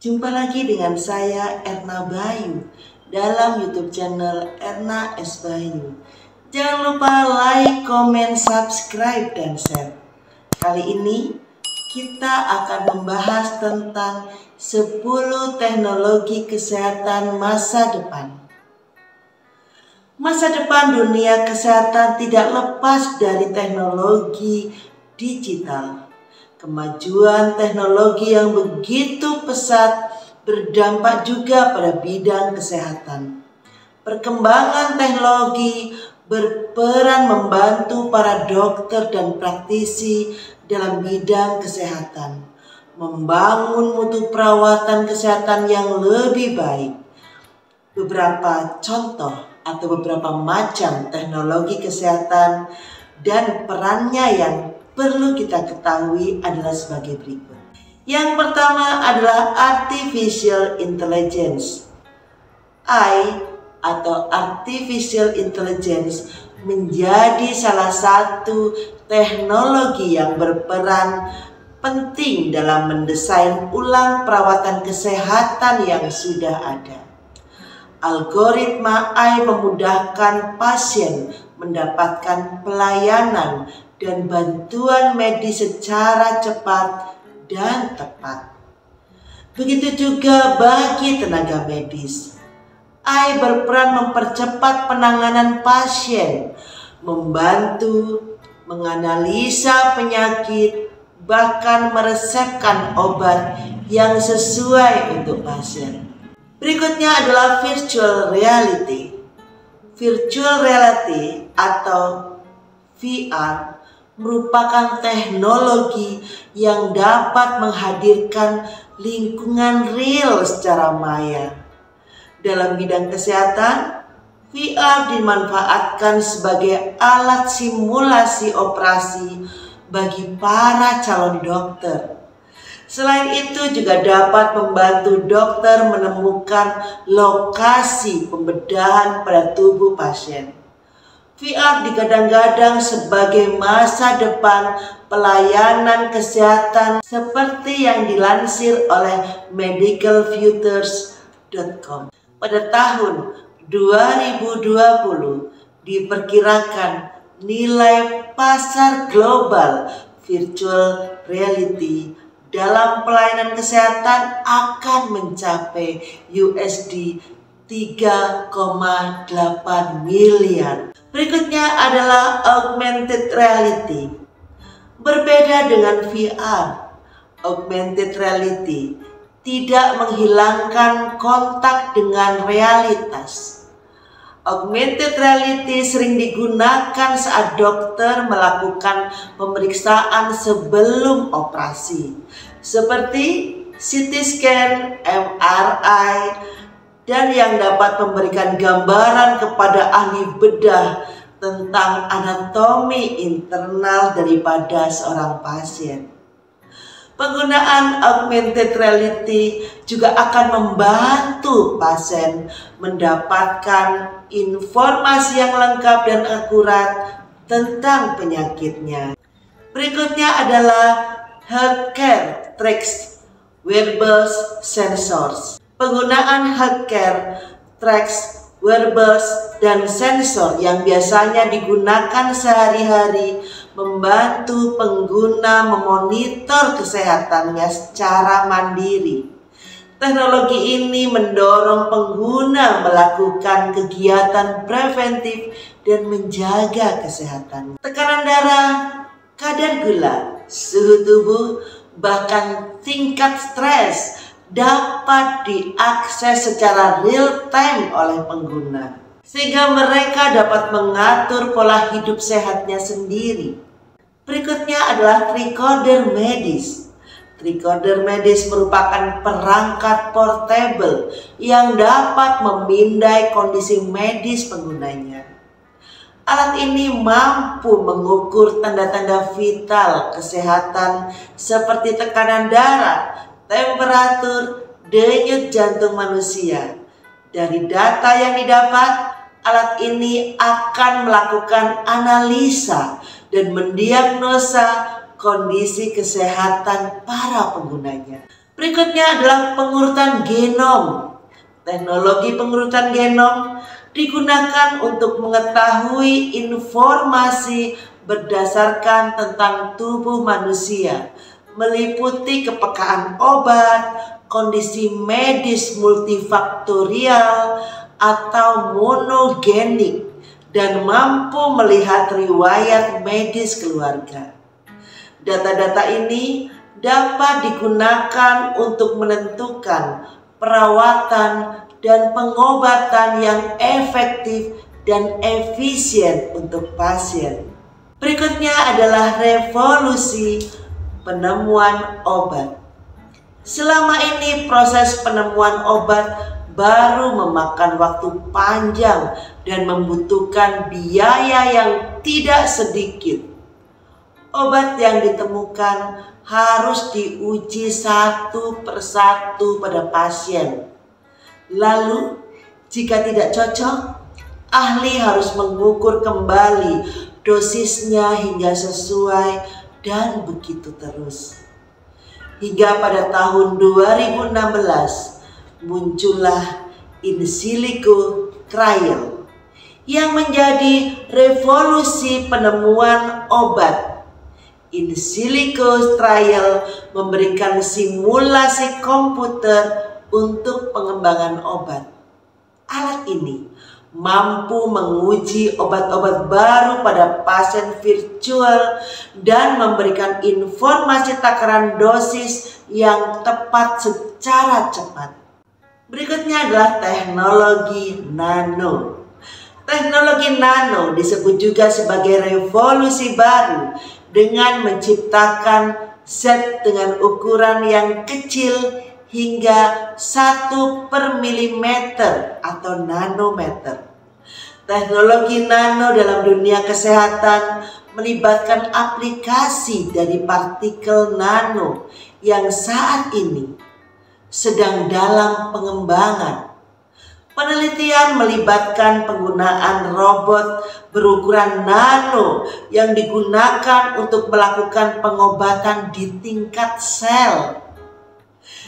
Jumpa lagi dengan saya Erna Bayu dalam YouTube channel Erna S. Bayu. Jangan lupa like, comment, subscribe, dan share. Kali ini kita akan membahas tentang 10 teknologi kesehatan masa depan. Masa depan dunia kesehatan tidak lepas dari teknologi digital. Kemajuan teknologi yang begitu pesat berdampak juga pada bidang kesehatan. Perkembangan teknologi berperan membantu para dokter dan praktisi dalam bidang kesehatan, membangun mutu perawatan kesehatan yang lebih baik. Beberapa contoh atau beberapa macam teknologi kesehatan dan perannya yang perlu kita ketahui adalah sebagai berikut. Yang pertama adalah Artificial Intelligence. AI atau Artificial Intelligence menjadi salah satu teknologi yang berperan penting dalam mendesain ulang perawatan kesehatan yang sudah ada. Algoritma AI memudahkan pasien mendapatkan pelayanan dan bantuan medis secara cepat dan tepat. Begitu juga bagi tenaga medis. AI berperan mempercepat penanganan pasien, membantu menganalisa penyakit, bahkan meresepkan obat yang sesuai untuk pasien. Berikutnya adalah virtual reality. Virtual reality atau VR merupakan teknologi yang dapat menghadirkan lingkungan real secara maya. Dalam bidang kesehatan, VR dimanfaatkan sebagai alat simulasi operasi bagi para calon dokter. Selain itu juga dapat membantu dokter menemukan lokasi pembedahan pada tubuh pasien. VR digadang-gadang sebagai masa depan pelayanan kesehatan seperti yang dilansir oleh medicalfutures.com. Pada tahun 2020 diperkirakan nilai pasar global virtual reality dalam pelayanan kesehatan akan mencapai USD 3,8 miliar. Berikutnya adalah augmented reality. Berbeda dengan VR, augmented reality tidak menghilangkan kontak dengan realitas. Augmented reality sering digunakan saat dokter melakukan pemeriksaan sebelum operasi, seperti CT scan, MRI, dan yang dapat memberikan gambaran kepada ahli bedah tentang anatomi internal daripada seorang pasien. Penggunaan augmented reality juga akan membantu pasien mendapatkan informasi yang lengkap dan akurat tentang penyakitnya. Berikutnya adalah healthcare tracks, wearables, sensors. Penggunaan healthcare tracks, wearables, dan sensor yang biasanya digunakan sehari-hari membantu pengguna memonitor kesehatannya secara mandiri. Teknologi ini mendorong pengguna melakukan kegiatan preventif dan menjaga kesehatan. Tekanan darah, kadar gula, suhu tubuh, bahkan tingkat stres dapat diakses secara real time oleh pengguna, sehingga mereka dapat mengatur pola hidup sehatnya sendiri. Berikutnya adalah tricorder medis. Tricorder medis merupakan perangkat portable yang dapat memindai kondisi medis penggunanya. Alat ini mampu mengukur tanda-tanda vital kesehatan seperti tekanan darah, temperatur, denyut jantung manusia. Dari data yang didapat, alat ini akan melakukan analisa dan mendiagnosa kondisi kesehatan para penggunanya. Berikutnya adalah pengurutan genom. Teknologi pengurutan genom digunakan untuk mengetahui informasi berdasarkan tentang tubuh manusia, meliputi kepekaan obat, kondisi medis multifaktorial atau monogenik, dan mampu melihat riwayat medis keluarga. Data-data ini dapat digunakan untuk menentukan perawatan dan pengobatan yang efektif dan efisien untuk pasien. Berikutnya adalah revolusi penemuan obat. Selama ini proses penemuan obat baru memakan waktu panjang dan membutuhkan biaya yang tidak sedikit. Obat yang ditemukan harus diuji satu persatu pada pasien. Lalu, jika tidak cocok, ahli harus mengukur kembali dosisnya hingga sesuai dan begitu terus. Hingga pada tahun 2016 muncullah in silico trial yang menjadi revolusi penemuan obat. In silico trial memberikan simulasi komputer untuk pengembangan obat. Alat ini mampu menguji obat-obat baru pada pasien virtual dan memberikan informasi takaran dosis yang tepat secara cepat. Berikutnya adalah teknologi nano. Teknologi nano disebut juga sebagai revolusi baru dengan menciptakan zat dengan ukuran yang kecil hingga 1/milimeter atau nanometer. Teknologi nano dalam dunia kesehatan melibatkan aplikasi dari partikel nano yang saat ini sedang dalam pengembangan. Penelitian melibatkan penggunaan robot berukuran nano yang digunakan untuk melakukan pengobatan di tingkat sel.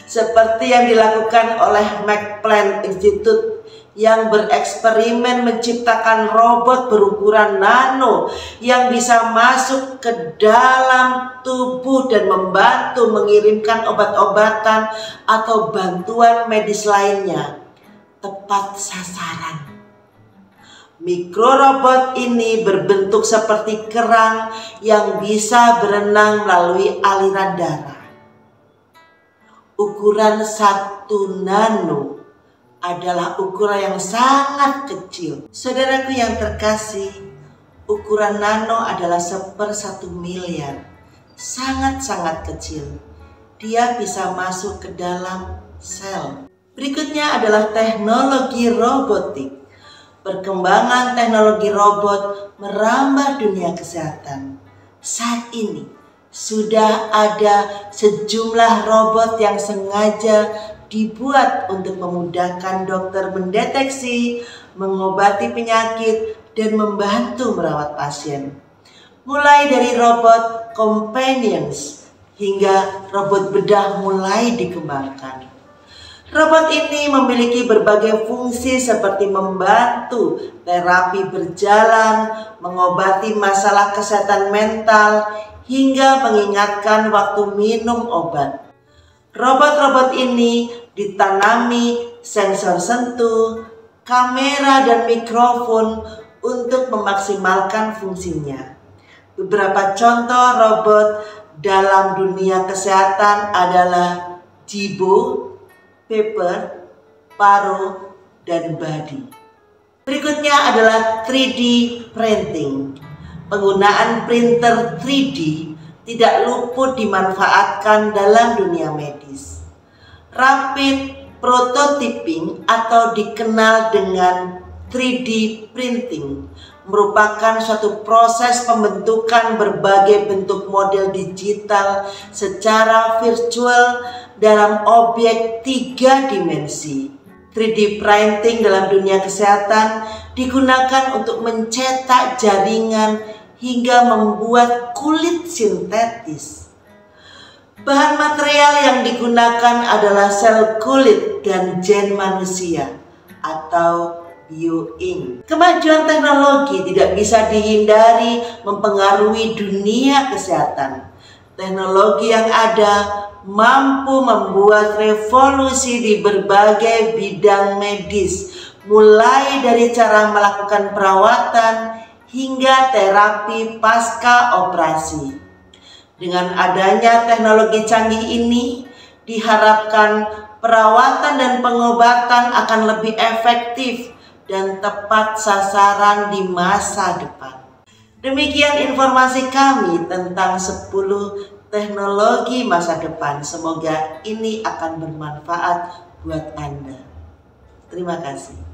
Seperti yang dilakukan oleh Max Planck Institute yang bereksperimen menciptakan robot berukuran nano yang bisa masuk ke dalam tubuh dan membantu mengirimkan obat-obatan atau bantuan medis lainnya tepat sasaran. Mikrorobot ini berbentuk seperti kerang yang bisa berenang melalui aliran darah. Ukuran 1 nano adalah ukuran yang sangat kecil. Saudaraku yang terkasih, ukuran nano adalah 1/1 miliar. Sangat-sangat kecil. Dia bisa masuk ke dalam sel. Berikutnya adalah teknologi robotik. Perkembangan teknologi robot merambah dunia kesehatan. Saat ini sudah ada sejumlah robot yang sengaja dibuat untuk memudahkan dokter mendeteksi, mengobati penyakit, dan membantu merawat pasien. Mulai dari robot companions hingga robot bedah mulai dikembangkan. Robot ini memiliki berbagai fungsi seperti membantu terapi berjalan, mengobati masalah kesehatan mental, hingga mengingatkan waktu minum obat. Robot-robot ini ditanami sensor sentuh, kamera, dan mikrofon untuk memaksimalkan fungsinya. Beberapa contoh robot dalam dunia kesehatan adalah Jibo, Pepper, Paro, dan Buddy. Berikutnya adalah 3D printing. Penggunaan printer 3D tidak luput dimanfaatkan dalam dunia medis. Rapid prototyping atau dikenal dengan 3D printing merupakan suatu proses pembentukan berbagai bentuk model digital secara virtual dalam objek 3 dimensi. 3D printing dalam dunia kesehatan digunakan untuk mencetak jaringan hingga membuat kulit sintetis. Bahan material yang digunakan adalah sel kulit dan gen manusia atau bioink. Kemajuan teknologi tidak bisa dihindari mempengaruhi dunia kesehatan. Teknologi yang ada mampu membuat revolusi di berbagai bidang medis, mulai dari cara melakukan perawatan hingga terapi pasca operasi. Dengan adanya teknologi canggih ini, diharapkan perawatan dan pengobatan akan lebih efektif dan tepat sasaran di masa depan. Demikian informasi kami tentang 10 teknologi masa depan. Semoga ini akan bermanfaat buat Anda. Terima kasih.